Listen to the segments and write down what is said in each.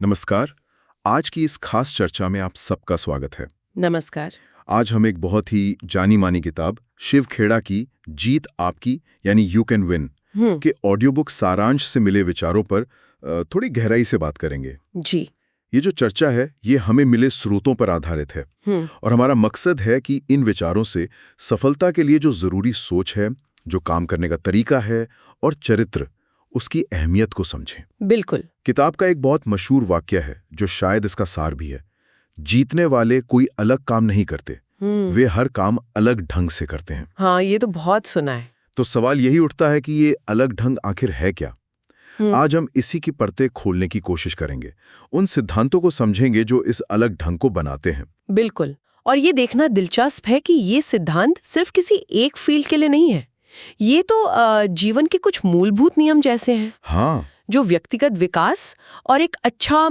नमस्कार। आज की इस खास चर्चा में आप सबका स्वागत है। नमस्कार। आज हम एक बहुत ही जानी मानी किताब शिव खेड़ा की जीत आपकी यानी यू कैन विन के ऑडियो बुक सारांश से मिले विचारों पर थोड़ी गहराई से बात करेंगे। जी। ये जो चर्चा है ये हमें मिले स्रोतों पर आधारित है और हमारा मकसद है कि इन विचारों से सफलता के लिए जो जरूरी सोच है, जो काम करने का तरीका है और चरित्र, उसकी अहमियत को समझें। बिल्कुल। किताब का एक बहुत मशहूर वाक्य है जो शायद इसका सार भी है। जीतने वाले कोई अलग काम नहीं करते, वे हर काम अलग ढंग से करते हैं। हाँ, ये तो बहुत सुना है। तो सवाल यही उठता है कि ये अलग ढंग आखिर है क्या? आज हम इसी की परतें खोलने की कोशिश करेंगे, उन सिद्धांतों को समझेंगे जो इस अलग ढंग को बनाते हैं। बिल्कुल। और ये देखना दिलचस्प है कि ये सिद्धांत सिर्फ किसी एक फील्ड के लिए नहीं है। ये तो जीवन के कुछ मूलभूत नियम जैसे हैं। हाँ, जो व्यक्तिगत विकास और एक अच्छा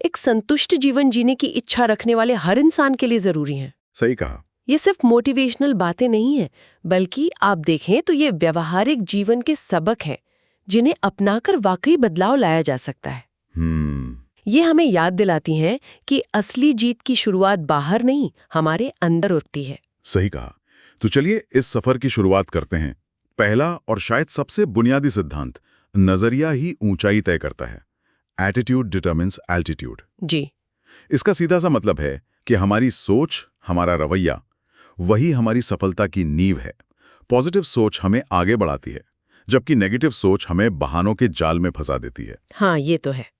एक संतुष्ट जीवन जीने की इच्छा रखने वाले हर इंसान के लिए जरूरी हैं। सही कहा। ये सिर्फ मोटिवेशनल बातें नहीं हैं, बल्कि आप देखें तो ये व्यवहारिक जीवन के सबक हैं जिन्हें अपनाकर वाकई बदलाव लाया जा सकता है। ये हमें याद दिलाती हैं कि असली जीत की शुरुआत बाहर नहीं, हमारे अंदर उठती है। सही कहा। तो चलिए इस सफर की शुरुआत करते हैं। पहला और शायद सबसे बुनियादी सिद्धांत, नजरिया ही ऊंचाई तय करता है। Attitude determines altitude. जी। इसका सीधा सा मतलब है कि हमारी सोच, हमारा रवैया, वही हमारी सफलता की नींव है। पॉजिटिव सोच हमें आगे बढ़ाती है, जबकि नेगेटिव सोच हमें बहानों के जाल में फंसा देती है। हाँ, ये तो है।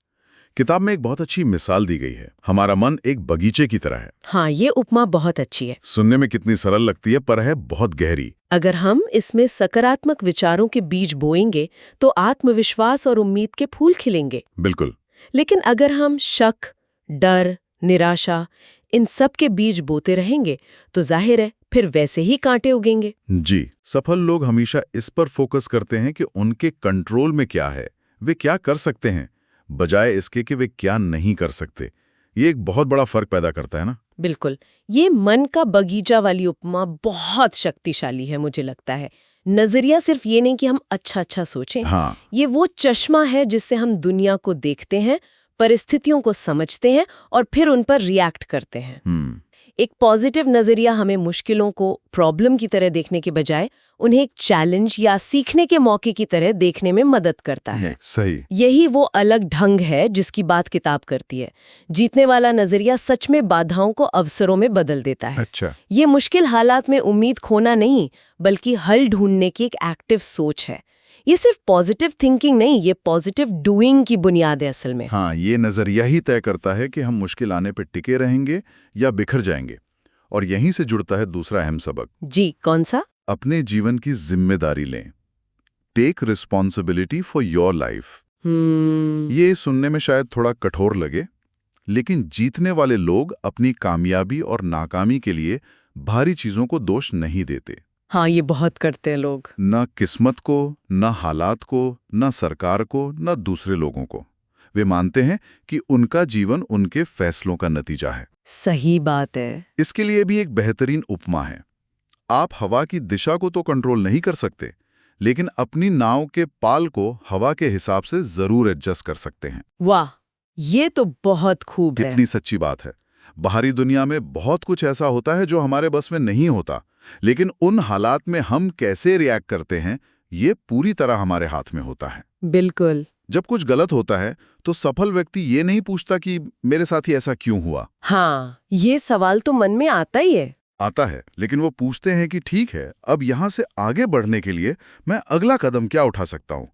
किताब में एक बहुत अच्छी मिसाल दी गई है। हमारा मन एक बगीचे की तरह है। हाँ, ये उपमा बहुत अच्छी है। सुनने में कितनी सरल लगती है, पर है बहुत गहरी। अगर हम इसमें सकारात्मक विचारों के बीज बोएंगे तो आत्मविश्वास और उम्मीद के फूल खिलेंगे। बिल्कुल। लेकिन अगर हम शक, डर, निराशा, इन सब के बीज बोते रहेंगे तो जाहिर है फिर वैसे ही कांटे उगेंगे। जी, सफल लोग हमेशा इस पर फोकस करते हैं कि उनके कंट्रोल में क्या है, वे क्या कर सकते हैं, बजाय इसके कि वे क्या नहीं कर सकते। ये एक बहुत बड़ा फर्क पैदा करता है ना। बिल्कुल। ये मन का बगीचा वाली उपमा बहुत शक्तिशाली है, मुझे लगता है। नजरिया सिर्फ ये नहीं कि हम अच्छा सोचें। हाँ, ये वो चश्मा है जिससे हम दुनिया को देखते हैं, परिस्थितियों को समझते हैं और फिर उन पर रिएक्ट करते हैं। एक पॉजिटिव नजरिया हमें मुश्किलों को प्रॉब्लम की तरह देखने के बजाय उन्हें एक चैलेंज या सीखने के मौके की तरह देखने में मदद करता है। सही। यही वो अलग ढंग है जिसकी बात किताब करती है। जीतने वाला नजरिया सच में बाधाओं को अवसरों में बदल देता है। अच्छा। ये मुश्किल हालात में उम्मीद खोना नहीं, बल्कि हल ढूंढने की एक एक्टिव सोच है। ये सिर्फ पॉजिटिव थिंकिंग नहीं, ये पॉजिटिव डूइंग की बुनियाद है असल में। हाँ, ये नजरिया ही तय करता है कि हम मुश्किल आने पर टिके रहेंगे या बिखर जाएंगे। और यहीं से जुड़ता है दूसरा अहम सबक। जी, कौन सा? अपने जीवन की जिम्मेदारी लें। Take responsibility for your life. ये सुनने में शायद थोड़ा कठोर लगे, लेकिन जीतने वाले लोग अपनी कामयाबी और नाकामी के लिए भारी चीजों को दोष नहीं देते। हाँ, ये बहुत करते हैं लोग। न किस्मत को, न हालात को, न सरकार को, न दूसरे लोगों को। वे मानते हैं कि उनका जीवन उनके फैसलों का नतीजा है। सही बात है। इसके लिए भी एक बेहतरीन उपमा है। आप हवा की दिशा को तो कंट्रोल नहीं कर सकते, लेकिन अपनी नाव के पाल को हवा के हिसाब से जरूर एडजस्ट कर सकते हैं। वाह, ये तो बहुत खूब है। कितनी सच्ची बात है। बाहरी दुनिया में बहुत कुछ ऐसा होता है जो हमारे बस में नहीं होता, लेकिन उन हालात में हम कैसे रिएक्ट करते हैं, ये पूरी तरह हमारे हाथ में होता है। बिल्कुल। जब कुछ गलत होता है तो सफल व्यक्ति ये नहीं पूछता कि मेरे साथ ही ऐसा क्यों हुआ। हाँ, ये सवाल तो मन में आता ही है। आता है, लेकिन वो पूछते हैं कि ठीक है, अब यहां से आगे बढ़ने के लिए मैं अगला कदम क्या उठा सकता हूं।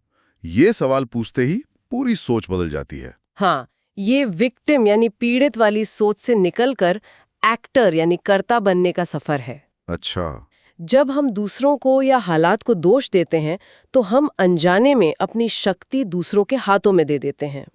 ये सवाल पूछते ही पूरी सोच बदल जाती है। हाँ, ये विक्टिम यानी पीड़ित वाली सोच से निकलकर एक्टर यानी कर्ता बनने का सफर है। अच्छा। जब हम दूसरों को या हालात को दोष देते हैं तो हम अनजाने में अपनी शक्ति दूसरों के हाथों में दे देते हैं।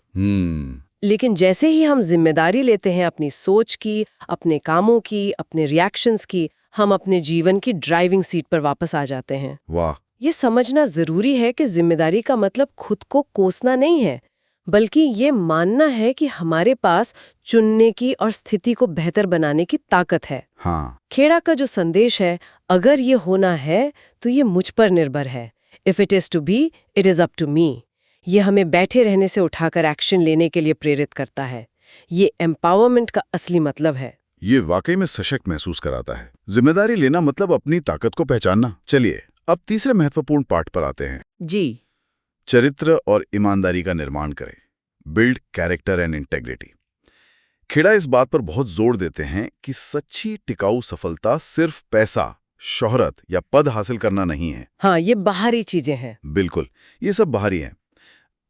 लेकिन जैसे ही हम जिम्मेदारी लेते हैं अपनी सोच की, अपने कामों की, अपने रिएक्शंस की, हम अपने जीवन की ड्राइविंग सीट पर वापस आ जाते हैं। वाह। ये समझना जरूरी है कि जिम्मेदारी का मतलब खुद को कोसना नहीं है, बल्कि ये मानना है कि हमारे पास चुनने की और स्थिति को बेहतर बनाने की ताकत है। हाँ। खेड़ा का जो संदेश है, अगर ये होना है तो ये मुझ पर निर्भर है। If it is to be, it is up to me. ये हमें बैठे रहने से उठाकर एक्शन लेने के लिए प्रेरित करता है। ये एम्पावरमेंट का असली मतलब है। ये वाकई में सशक्त महसूस कराता है। जिम्मेदारी लेना मतलब अपनी ताकत को पहचानना। चलिए अब तीसरे महत्वपूर्ण पार्ट पर आते हैं। जी। चरित्र और ईमानदारी का निर्माण करें। Build character and integrity. खेड़ा इस बात पर बहुत जोर देते हैं कि सच्ची टिकाऊ सफलता सिर्फ पैसा, शोहरत या पद हासिल करना नहीं है। हाँ, ये बाहरी चीजें हैं। बिल्कुल, ये सब बाहरी है।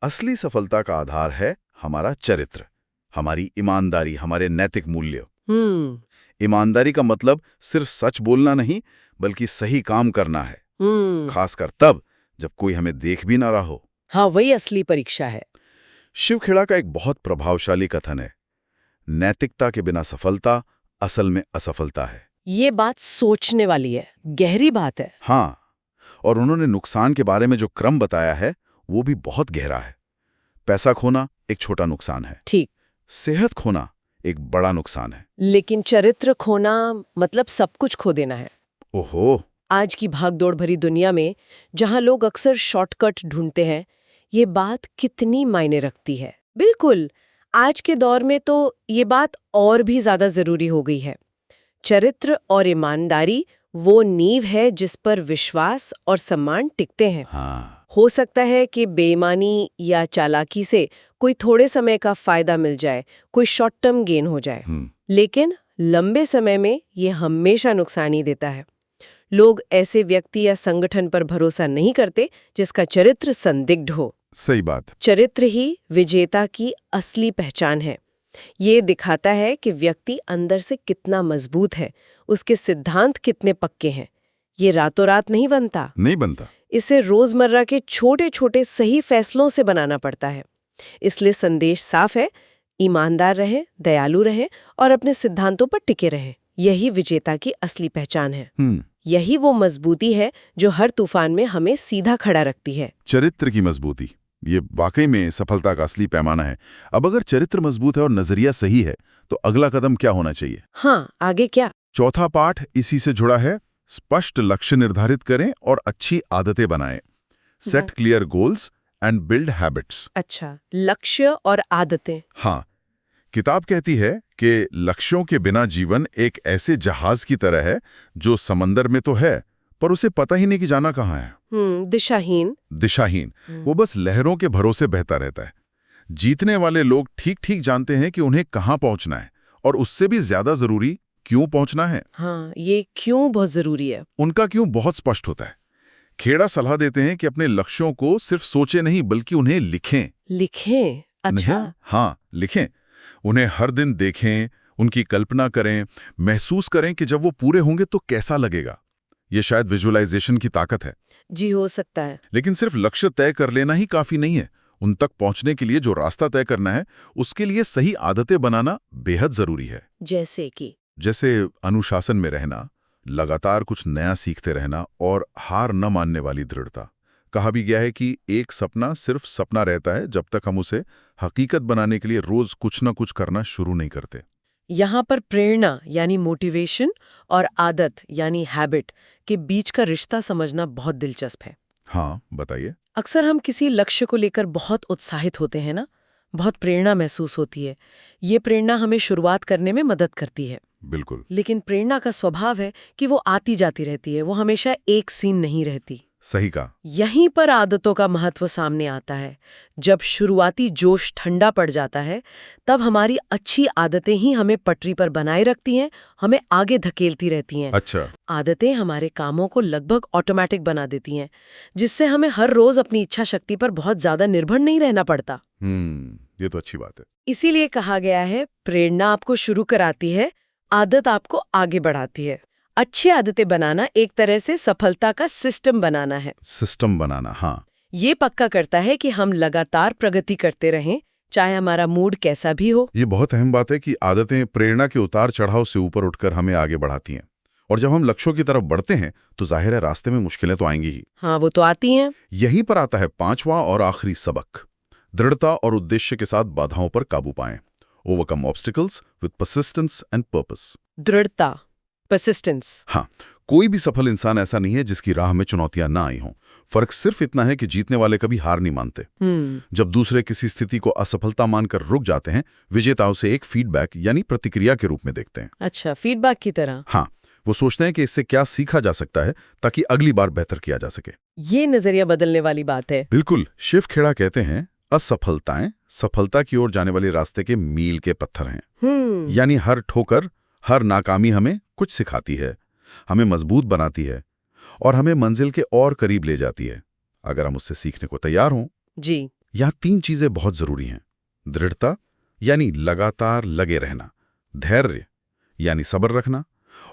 असली सफलता का आधार है हमारा चरित्र, हमारी ईमानदारी, हमारे नैतिक मूल्य। ईमानदारी का मतलब सिर्फ सच बोलना नहीं, बल्कि सही काम करना है, खासकर तब जब कोई हमें देख भी ना रहा हो। हाँ, वही असली परीक्षा है। शिव खेड़ा का एक बहुत प्रभावशाली कथन है, नैतिकता के बिना सफलता असल में असफलता है। ये बात सोचने वाली है, गहरी बात है। हाँ, और उन्होंने नुकसान के बारे में जो क्रम बताया है वो भी बहुत गहरा है। पैसा खोना एक छोटा नुकसान है, ठीक। सेहत खोना एक बड़ा नुकसान है, लेकिन चरित्र खोना मतलब सब कुछ खो देना है। ओहो। आज की भागदौड़ भरी दुनिया में जहां लोग अक्सर शॉर्टकट ढूंढते हैं, ये बात कितनी मायने रखती है। बिल्कुल, आज के दौर में तो ये बात और भी ज्यादा जरूरी हो गई है। चरित्र और ईमानदारी वो नींव है जिस पर विश्वास और सम्मान टिकते हैं। हाँ। हो सकता है कि बेईमानी या चालाकी से कोई थोड़े समय का फायदा मिल जाए, कोई शॉर्ट टर्म गेन हो जाए, लेकिन लंबे समय में ये हमेशा नुकसान ही देता है। लोग ऐसे व्यक्ति या संगठन पर भरोसा नहीं करते जिसका चरित्र संदिग्ध हो। सही बात। चरित्र ही विजेता की असली पहचान है। ये दिखाता है कि व्यक्ति अंदर से कितना मजबूत है, उसके सिद्धांत कितने पक्के हैं। ये रातों रात नहीं बनता। इसे रोजमर्रा के छोटे छोटे सही फैसलों से बनाना पड़ता है। इसलिए संदेश साफ है, ईमानदार रहें, दयालु रहें और अपने सिद्धांतों पर टिके रहें। यही विजेता की असली पहचान है। यही वो मजबूती है जो हर तूफान में हमें सीधा खड़ा रखती है। चरित्र की मजबूती, ये वाकई में सफलता का असली पैमाना है। अब अगर चरित्र मजबूत है और नजरिया सही है, तो अगला कदम क्या होना चाहिए? हाँ, आगे क्या? चौथा पाठ इसी से जुड़ा है। स्पष्ट लक्ष्य निर्धारित करें और अच्छी आदतें बनाएं। Set clear goals and build habits. अच्छा, लक्ष्य और आदतें। हाँ, किताब कहती है कि लक्ष्यों के बिना जीवन एक ऐसे जहाज की तरह है जो समंदर में तो है, पर उसे पता ही नहीं कि जाना कहाँ है। दिशाहीन। वो बस लहरों के भरोसे बहता रहता है। जीतने वाले लोग ठीक ठीक जानते हैं कि उन्हें कहाँ पहुंचना है, और उससे भी ज्यादा जरूरी क्यों पहुंचना है। हाँ, ये क्यों बहुत जरूरी है। उनका क्यों बहुत स्पष्ट होता है। खेड़ा सलाह देते हैं कि अपने लक्ष्यों को सिर्फ सोचे नहीं, बल्कि उन्हें लिखें। अच्छा। हाँ, लिखें। उन्हें हर दिन देखें, उनकी कल्पना करें, महसूस करें कि जब वो पूरे होंगे तो कैसा लगेगा। ये शायद विजुअलाइजेशन की ताकत है। जी, हो सकता है। लेकिन सिर्फ लक्ष्य तय कर लेना ही काफी नहीं है। उन तक पहुंचने के लिए जो रास्ता तय करना है, उसके लिए सही आदतें बनाना बेहद जरूरी है। जैसे अनुशासन में रहना, लगातार कुछ नया सीखते रहना और हार न मानने वाली दृढ़ता। कहा भी गया है कि एक सपना सिर्फ सपना रहता है जब तक हम उसे हकीकत बनाने के लिए रोज कुछ न कुछ करना शुरू नहीं करते। यहाँ पर प्रेरणा यानी मोटिवेशन और आदत यानी हैबिट के बीच का रिश्ता समझना बहुत दिलचस्प है। हाँ, बताइए। अक्सर हम किसी लक्ष्य को लेकर बहुत उत्साहित होते हैं ना, बहुत प्रेरणा महसूस होती है। ये प्रेरणा हमें शुरुआत करने में मदद करती है। बिल्कुल। लेकिन प्रेरणा का स्वभाव है कि वो आती जाती रहती है, वो हमेशा एक सीन नहीं रहती। सही कहा। यहीं पर आदतों का महत्व सामने आता है। जब शुरुआती जोश ठंडा पड़ जाता है, तब हमारी अच्छी आदतें ही हमें पटरी पर बनाए रखती हैं, हमें आगे धकेलती रहती हैं। अच्छा। आदतें हमारे कामों को लगभग ऑटोमेटिक बना देती हैं, जिससे हमें हर रोज अपनी इच्छा शक्ति पर बहुत ज्यादा निर्भर नहीं रहना पड़ता। ये तो अच्छी बात है। इसीलिए कहा गया है, प्रेरणा आपको शुरू कराती है, आदत आपको आगे बढ़ाती है। अच्छी आदतें बनाना एक तरह से सफलता का सिस्टम बनाना है। हाँ। ये पक्का करता है कि हम लगातार प्रगति करते रहें, चाहे हमारा मूड कैसा भी हो। ये बहुत अहम बात है कि आदतें प्रेरणा के उतार चढ़ाव से ऊपर उठकर हमें आगे बढ़ाती हैं। और जब हम लक्ष्यों की तरफ बढ़ते हैं तो जाहिर है रास्ते में मुश्किलें तो आएंगी ही। हाँ, वो तो आती हैं। यहीं पर आता है पांचवा और आखिरी सबक। दृढ़ता और उद्देश्य के साथ बाधाओं पर काबू पाएं। Overcome obstacles with persistence and purpose. दृढ़ता, परसिस्टेंस। हाँ, कोई भी सफल इंसान ऐसा नहीं है जिसकी राह में चुनौतियां ना आई हों। फर्क सिर्फ इतना है कि जीतने वाले कभी हार नहीं मानते। जब दूसरे किसी स्थिति को असफलता मानकर रुक जाते हैं, विजेता उसे एक फीडबैक यानी प्रतिक्रिया के रूप में देखते हैं। अच्छा, फीडबैक की तरह। हाँ, वो सोचते हैं कि इससे क्या सीखा जा सकता है ताकि अगली बार बेहतर किया जा सके। ये नजरिया बदलने वाली बात है। बिल्कुल। शिव खेड़ा कहते हैं, असफलताएं सफलता की ओर जाने वाले रास्ते के मील के पत्थर हैं। यानी हर ठोकर, हर नाकामी हमें कुछ सिखाती है, हमें मजबूत बनाती है और हमें मंजिल के और करीब ले जाती है, अगर हम उससे सीखने को तैयार हों। जी। यहाँ 3 चीजें बहुत जरूरी हैं। दृढ़ता यानी लगातार लगे रहना, धैर्य यानी सब्र रखना,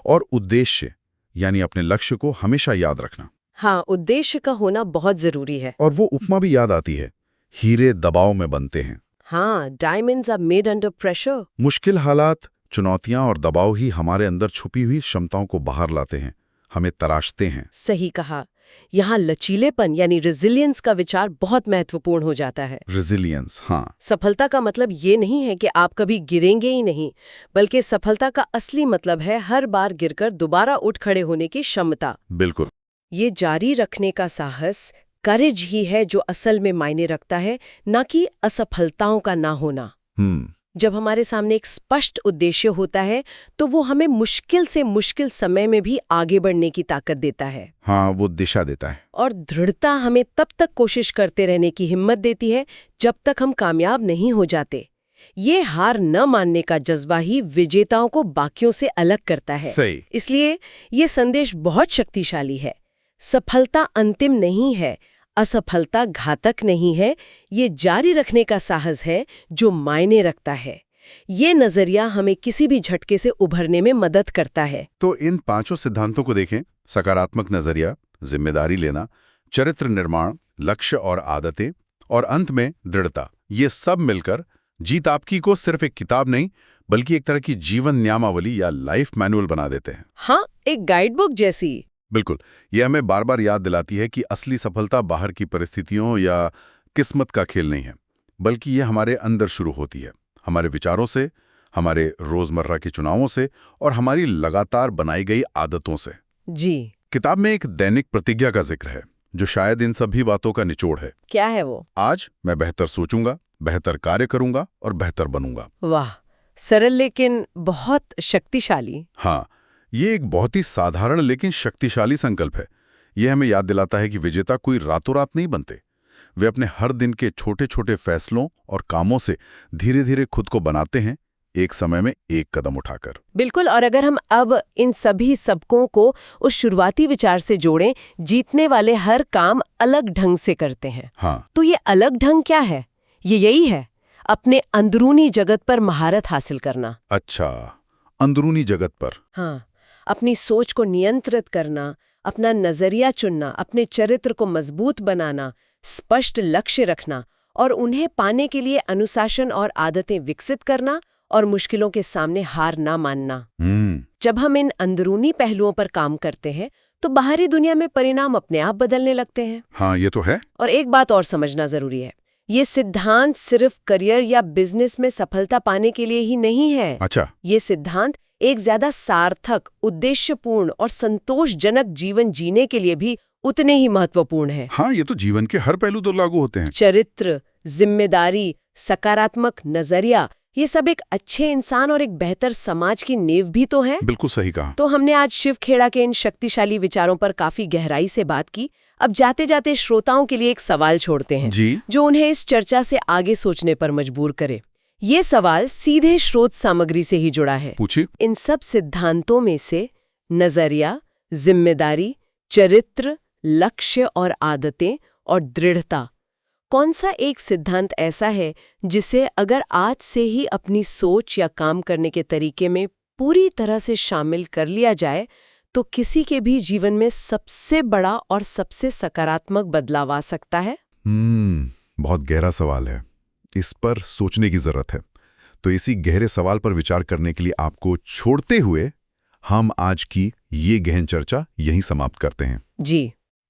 और उद्देश्य यानी अपने लक्ष्य को हमेशा याद रखना। हाँ, उद्देश्य का होना बहुत जरूरी है। और वो उपमा भी याद आती है, हीरे दबाव में बनते हैं। हाँ, diamonds are made under pressure. मुश्किल हालात, चुनौतियां और दबाव ही हमारे अंदर छुपी हुई क्षमताओं को बाहर लाते हैं, हमें तराशते हैं। सही कहा। यहाँ लचीलेपन यानी रेजिलियंस का विचार बहुत महत्वपूर्ण हो जाता है। रेजिलियंस, हाँ। सफलता का मतलब ये नहीं है कि आप कभी गिरेंगे ही नहीं, बल्कि सफलता का असली मतलब है हर बार गिरकर दोबारा उठ खड़े होने की क्षमता। बिल्कुल। ये जारी रखने का साहस, करेज ही है जो असल में मायने रखता है, ना कि असफलताओं का ना होना। जब हमारे सामने एक स्पष्ट उद्देश्य होता है तो वो हमें मुश्किल से मुश्किल समय में भी आगे बढ़ने की ताकत देता है। हाँ, वो दिशा देता है। और दृढ़ता हमें तब तक कोशिश करते रहने की हिम्मत देती है जब तक हम कामयाब नहीं हो जाते। ये हार न मानने का जज्बा ही विजेताओं को बाकियों से अलग करता है। सही। इसलिए ये संदेश बहुत शक्तिशाली है। सफलता अंतिम नहीं है, असफलता घातक नहीं है, ये जारी रखने का साहस है जो मायने रखता है। ये नजरिया हमें किसी भी झटके से उभरने में मदद करता है। तो इन 5 सिद्धांतों को देखें, सकारात्मक नजरिया, जिम्मेदारी लेना, चरित्र निर्माण, लक्ष्य और आदतें, और अंत में दृढ़ता। ये सब मिलकर जीत आपकी को सिर्फ एक किताब नहीं, बल्कि एक तरह की जीवन नियमावली या लाइफ मैनुअल बना देते हैं। हाँ, एक गाइडबुक जैसी। बिल्कुल। यह हमें बार बार याद दिलाती है कि असली सफलता बाहर की परिस्थितियों या किस्मत का खेल नहीं है, बल्कि यह हमारे अंदर शुरू होती है, हमारे विचारों से, हमारे रोजमर्रा के चुनावों से और हमारी लगातार बनाई गई आदतों से। जी। किताब में एक दैनिक प्रतिज्ञा का जिक्र है जो शायद इन सभी बातों का निचोड़ है। क्या है वो? आज मैं बेहतर सोचूंगा, बेहतर कार्य करूंगा और बेहतर बनूंगा। वाह, सरल लेकिन बहुत शक्तिशाली। हाँ, ये एक बहुत ही साधारण लेकिन शक्तिशाली संकल्प है। यह हमें याद दिलाता है कि विजेता कोई रातों रात नहीं बनते। वे अपने हर दिन के छोटे छोटे फैसलों और कामों से धीरे धीरे खुद को बनाते हैं, एक समय में एक कदम उठाकर। बिल्कुल। और अगर हम अब इन सभी सबकों को उस शुरुआती विचार से जोड़ें, जीतने वाले हर काम अलग ढंग से करते हैं। हाँ। तो ये अलग ढंग क्या है? ये यही है, अपने अंदरूनी जगत पर महारत हासिल करना। अच्छा, अंदरूनी जगत पर। हाँ, अपनी सोच को नियंत्रित करना, अपना नजरिया चुनना, अपने चरित्र को मजबूत बनाना, स्पष्ट लक्ष्य रखना और उन्हें पाने के लिए अनुशासन और आदतें विकसित करना और मुश्किलों के सामने हार ना मानना। जब हम इन अंदरूनी पहलुओं पर काम करते हैं तो बाहरी दुनिया में परिणाम अपने आप बदलने लगते हैं। हाँ, ये तो है। और एक बात और समझना जरूरी है, ये सिद्धांत सिर्फ करियर या बिजनेस में सफलता पाने के लिए ही नहीं है। अच्छा। ये सिद्धांत एक ज्यादा सार्थक, उद्देश्यपूर्ण और संतोषजनक जीवन जीने के लिए भी उतने ही महत्वपूर्ण है। हाँ, ये तो जीवन के हर पहलू तो लागू होते हैं। चरित्र, जिम्मेदारी, सकारात्मक नजरिया, ये सब एक अच्छे इंसान और एक बेहतर समाज की नींव भी तो है। बिल्कुल सही कहा। तो हमने आज शिव खेड़ा के इन शक्तिशाली विचारों पर काफी गहराई से बात की। अब जाते जाते श्रोताओं के लिए एक सवाल छोड़ते हैं जी। जो उन्हें इस चर्चा से आगे सोचने पर मजबूर करे। ये सवाल सीधे स्रोत सामग्री से ही जुड़ा है। पूछिए। इन सब सिद्धांतों में से नजरिया, जिम्मेदारी, चरित्र, लक्ष्य और आदतें और दृढ़ता, कौन सा एक सिद्धांत ऐसा है जिसे अगर आज से ही अपनी सोच या काम करने के तरीके में पूरी तरह से शामिल कर लिया जाए तो किसी के भी जीवन में सबसे बड़ा और सबसे सकारात्मक बदलाव आ सकता है? बहुत गहरा सवाल है, इस पर सोचने की जरूरत है। तो इसी गहरे सवाल पर विचार करने के लिए आपको छोड़ते हुए हम आज की ये गहन चर्चा यहीं समाप्त करते हैं। जी।